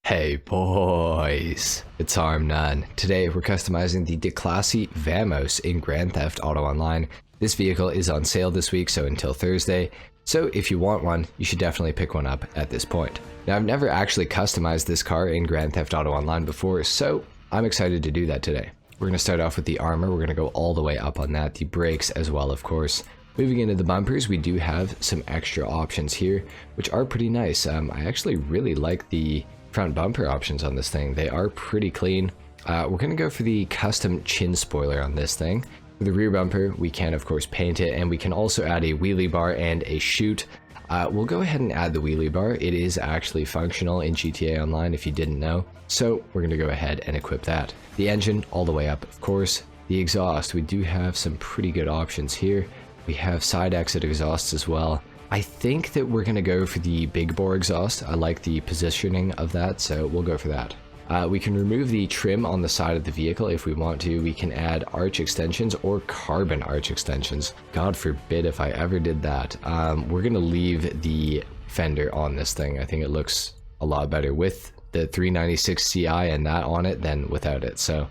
Hey boys, it's HarmNone. Today we're customizing the Declasse Vamos in Grand Theft Auto Online. This vehicle is on sale this week, so until Thursday. So if you want one, you should definitely pick one up at this point. Now I've never actually customized this car in Grand Theft Auto Online before, so I'm excited to do that today. We're going to start off with the armor. We're going to go all the way up on that, the brakes as well, of course. Moving into the bumpers, we do have some extra options here, which are pretty nice. I actually really like the front bumper options on this thing. They are pretty clean. We're going to go for the custom chin spoiler on this thing. For the rear bumper, we can of course paint it, and we can also add a wheelie bar and a chute. We'll go ahead and add the wheelie bar. It is actually functional in GTA Online if you didn't know. So we're going to go ahead and equip that. The engine all the way up, of course. The exhaust, we do have some pretty good options here. We have side exit exhausts as well. I think that we're going to go for the big bore exhaust. I like the positioning of that, so we'll go for that. We can remove the trim on the side of the vehicle if we want to. We can add arch extensions or carbon arch extensions. God forbid if I ever did that. We're going to leave the fender on this thing. I think it looks a lot better with the 396 Ci and that on it than without it. So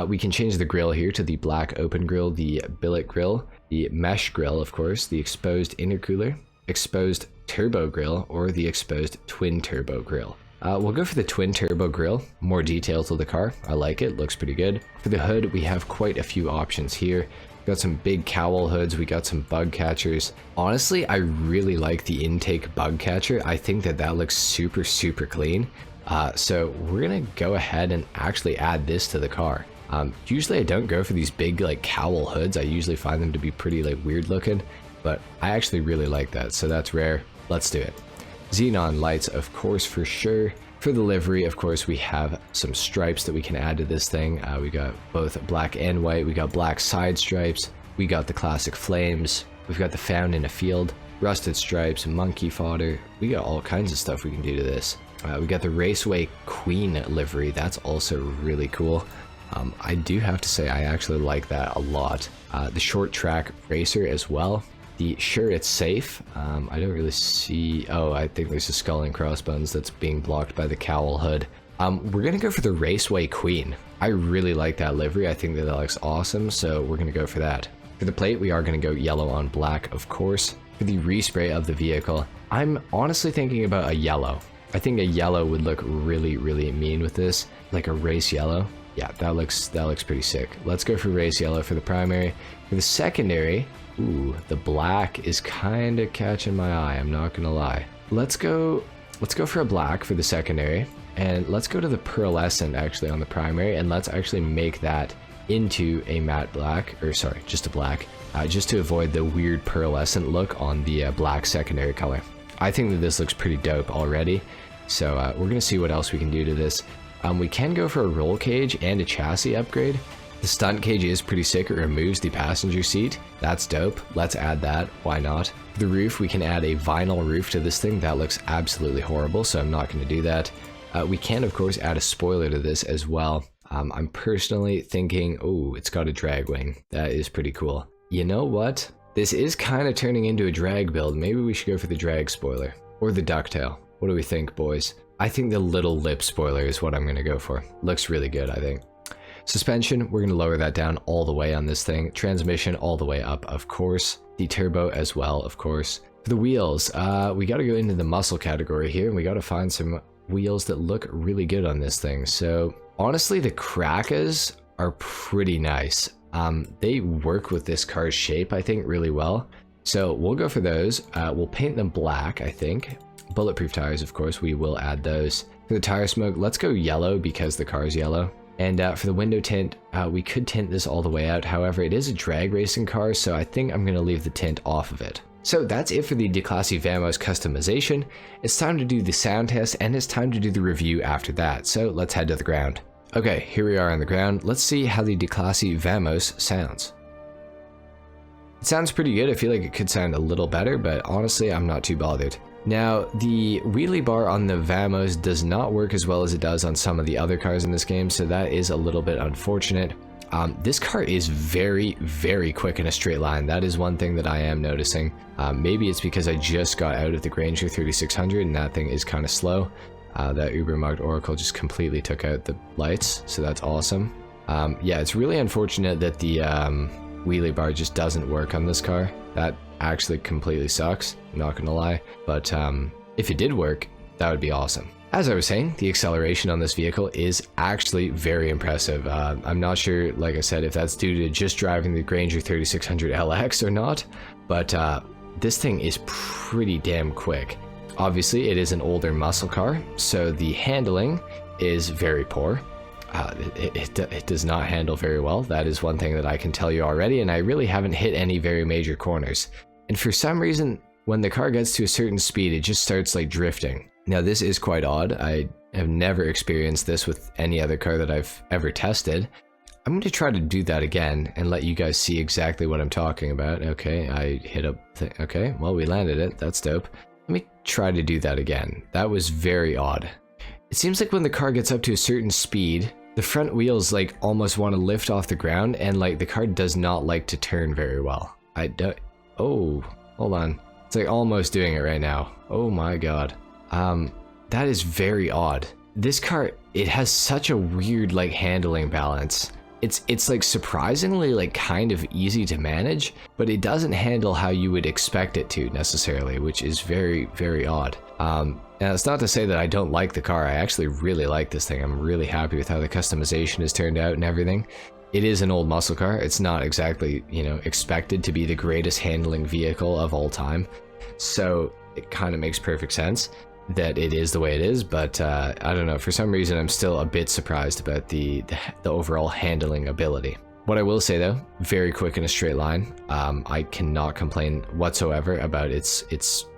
we can change the grille here to the black open grille, the billet grille, the mesh grille, of course, the exposed intercooler, exposed turbo grille, or the exposed twin turbo grille. We'll go for the twin turbo grille. More detail to the car. I like it. Looks pretty good. For the hood, we have quite a few options here. We got some big cowl hoods. We got some bug catchers. Honestly, I really like the intake bug catcher. I think that looks super clean. So we're gonna go ahead and actually add this to the car. Usually I don't go for these big like cowl hoods. I usually find them to be pretty like weird looking, but I actually really like that, so that's rare. Let's do it. Xenon lights, of course, for sure. For the livery, of course, we have some stripes that we can add to this thing. We got both black and white. We got black side stripes. We got the classic flames. We've got the found in a field, rusted stripes, monkey fodder. We got all kinds of stuff we can do to this. We got the Raceway Queen livery. That's also really cool. I do have to say I actually like that a lot. The short track racer as well. The sure it's safe. I don't really see. Oh, I think there's a skull and crossbones that's being blocked by the cowl hood. We're gonna go for the Raceway Queen. I really like that livery. I think that looks awesome, so we're gonna go for that. For the plate, we are gonna go yellow on black, of course. For the respray of the vehicle, I'm honestly thinking about a yellow. I think a yellow would look really mean with this, like a race yellow. Yeah, that looks pretty sick. Let's go for race yellow for the primary. For the secondary, ooh, the black is kind of catching my eye, I'm not gonna lie. Let's go for a black for the secondary, and let's go to the pearlescent actually on the primary, and let's actually make that into a matte black, or sorry, just a black, just to avoid the weird pearlescent look on the black secondary color. I think that this looks pretty dope already, so we're gonna see what else we can do to this. We can go for a roll cage and a chassis upgrade. The stunt cage is pretty sick. It removes the passenger seat. That's dope. Let's add that. Why not? For the roof, we can add a vinyl roof to this thing. That looks absolutely horrible, so I'm not going to do that. We can, of course, add a spoiler to this as well. I'm personally thinking, oh, it's got a drag wing. That is pretty cool. You know what? This is kind of turning into a drag build. Maybe we should go for the drag spoiler. Or the ducktail. What do we think, boys? I think the little lip spoiler is what I'm going to go for. Looks really good, I think. Suspension, we're going to lower that down all the way on this thing. Transmission all the way up, of course. The turbo as well, of course. For the wheels, we got to go into the muscle category here, and we got to find some wheels that look really good on this thing. So honestly, the Krackas are pretty nice. They work with this car's shape, I think, really well. So we'll go for those. We'll paint them black, I think. Bulletproof tires, of course, we will add those. For the tire smoke, let's go yellow because the car's yellow. And for the window tint, we could tint this all the way out. However, it is a drag racing car, so I think I'm going to leave the tint off of it. So that's it for the Declasse Vamos customization. It's time to do the sound test, and it's time to do the review after that. So let's head to the ground. Okay, here we are on the ground. Let's see how the Declasse Vamos sounds. It sounds pretty good. I feel like it could sound a little better, but honestly, I'm not too bothered. Now, the wheelie bar on the Vamos does not work as well as it does on some of the other cars in this game, so that is a little bit unfortunate. This car is very quick in a straight line. That is one thing that I am noticing. Maybe it's because I just got out of the Granger 3600 and that thing is kind of slow. That Uber mugged Oracle just completely took out the lights, so that's awesome. Yeah, it's really unfortunate that the wheelie bar just doesn't work on this car. That actually completely sucks, I'm not gonna lie. But if it did work, that would be awesome. As I was saying, the acceleration on this vehicle is actually very impressive. I'm not sure, like I said, if that's due to just driving the Granger 3600 LX or not, but this thing is pretty damn quick. Obviously, it is an older muscle car, so the handling is very poor. It does not handle very well. That is one thing that I can tell you already, and I really haven't hit any very major corners. And for some reason, when the car gets to a certain speed, it just starts like drifting. Now this is quite odd. I have never experienced this with any other car that I've ever tested. I'm going to try to do that again and let you guys see exactly what I'm talking about. Okay, I hit up. Okay, well, we landed it. That's dope. Let me try to do that again. That was very odd. It seems like when the car gets up to a certain speed, the front wheels like almost want to lift off the ground, and like the car does not like to turn very well. I don't. Oh, hold on. It's like almost doing it right now. Oh my god. That is very odd. This car, it has such a weird like handling balance. It's like surprisingly like kind of easy to manage, but it doesn't handle how you would expect it to necessarily, which is very, very odd. And it's not to say that I don't like the car. I actually really like this thing. I'm really happy with how the customization has turned out and everything. It is an old muscle car. It's not exactly, you know, expected to be the greatest handling vehicle of all time. So it kind of makes perfect sense that it is the way it is, but I don't know, for some reason I'm still a bit surprised about the overall handling ability. What I will say though, very quick in a straight line. I cannot complain whatsoever about its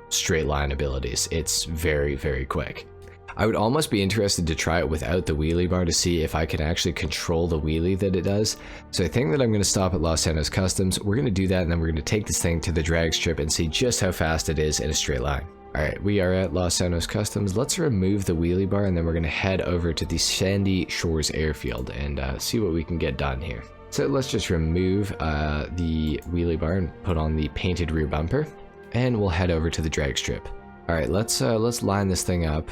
straight line abilities. It's very, very quick. I would almost be interested to try it without the wheelie bar to see if I can actually control the wheelie that it does. So I think that I'm going to stop at Los Santos Customs. We're going to do that, and then we're going to take this thing to the drag strip and see just how fast it is in a straight line. Alright, we are at Los Santos Customs. Let's remove the wheelie bar, and then we're going to head over to the Sandy Shores Airfield and see what we can get done here. So let's just remove the wheelie bar and put on the painted rear bumper, and we'll head over to the drag strip. Alright, let's line this thing up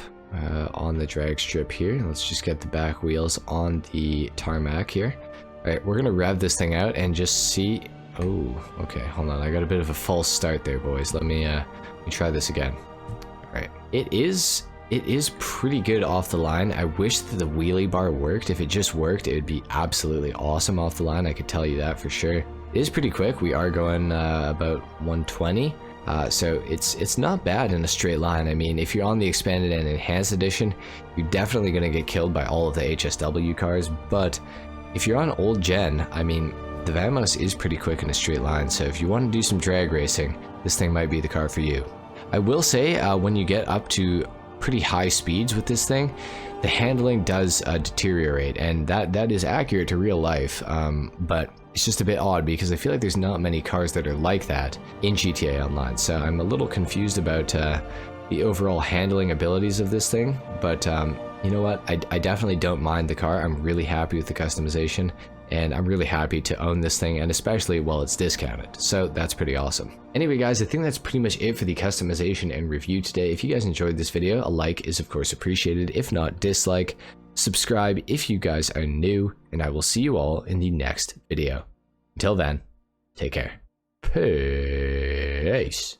on the drag strip here. Let's just get the back wheels on the tarmac here. Alright, we're going to rev this thing out and just see... Oh, okay, hold on. I got a bit of a false start there, boys. Let me try this again. Alright, it is pretty good off the line. I wish that the wheelie bar worked. If it just worked, it would be absolutely awesome off the line. I could tell you that for sure. It is pretty quick. We are going about 120. So it's not bad in a straight line. I mean, if you're on the expanded and enhanced edition, you're definitely going to get killed by all of the HSW cars. But if you're on old gen, I mean, the Vamos is pretty quick in a straight line. So if you want to do some drag racing, this thing might be the car for you. I will say, when you get up to pretty high speeds with this thing, the handling does deteriorate, and that is accurate to real life, but it's just a bit odd because I feel like there's not many cars that are like that in GTA Online, so I'm a little confused about the overall handling abilities of this thing, but you know what, I definitely don't mind the car. I'm really happy with the customization, and I'm really happy to own this thing, and especially while it's discounted, so that's pretty awesome. Anyway guys, I think that's pretty much it for the customization and review today. If you guys enjoyed this video, a like is of course appreciated. If not, dislike. Subscribe if you guys are new, and I will see you all in the next video. Until then, take care. Peace.